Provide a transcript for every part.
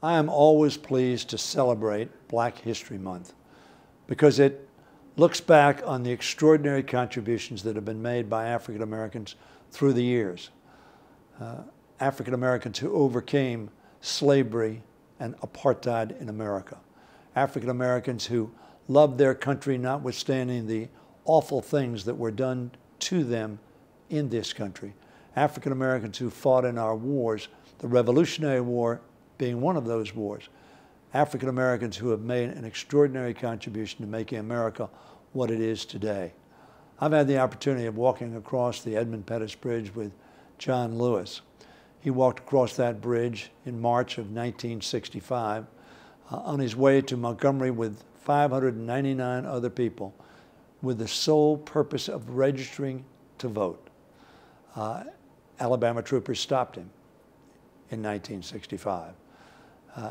I am always pleased to celebrate Black History Month because it looks back on the extraordinary contributions that have been made by African Americans through the years. African Americans who overcame slavery and apartheid in America. African Americans who loved their country notwithstanding the awful things that were done to them in this country. African Americans who fought in our wars, the Revolutionary War being one of those wars. African Americans who have made an extraordinary contribution to making America what it is today. I've had the opportunity of walking across the Edmund Pettus Bridge with John Lewis. He walked across that bridge in March of 1965 on his way to Montgomery with 599 other people with the sole purpose of registering to vote. Alabama troopers stopped him in 1965.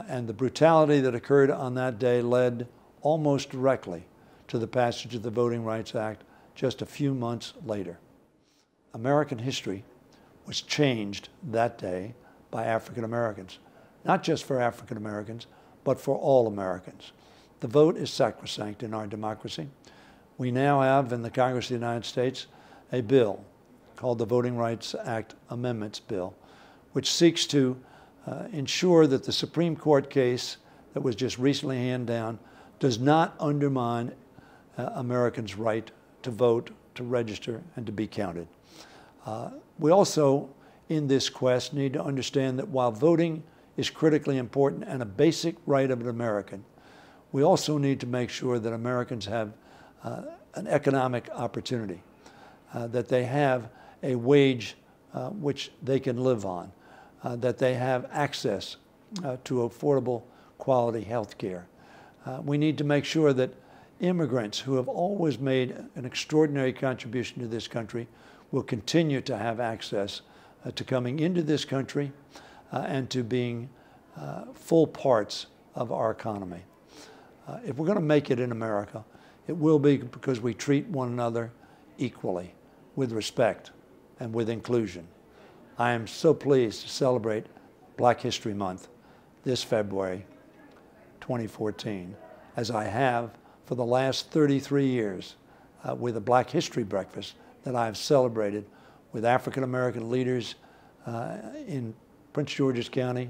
And the brutality that occurred on that day led almost directly to the passage of the Voting Rights Act just a few months later. American history was changed that day by African Americans, not just for African Americans, but for all Americans. The vote is sacrosanct in our democracy. We now have in the Congress of the United States a bill called the Voting Rights Act Amendments Bill, which seeks to ensure that the Supreme Court case that was just recently handed down does not undermine Americans' right to vote, to register, and to be counted. We also, in this quest, need to understand that while voting is critically important and a basic right of an American, we also need to make sure that Americans have an economic opportunity, that they have a wage which they can live on, that they have access to affordable quality health care. We need to make sure that immigrants who have always made an extraordinary contribution to this country will continue to have access to coming into this country and to being full parts of our economy. If we're going to make it in America, it will be because we treat one another equally, with respect and with inclusion. I am so pleased to celebrate Black History Month this February 2014, as I have for the last 33 years with a Black History Breakfast that I have celebrated with African American leaders in Prince George's County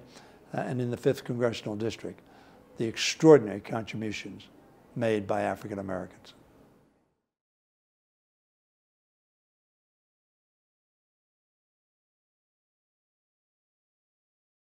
and in the 5th Congressional District, the extraordinary contributions made by African Americans.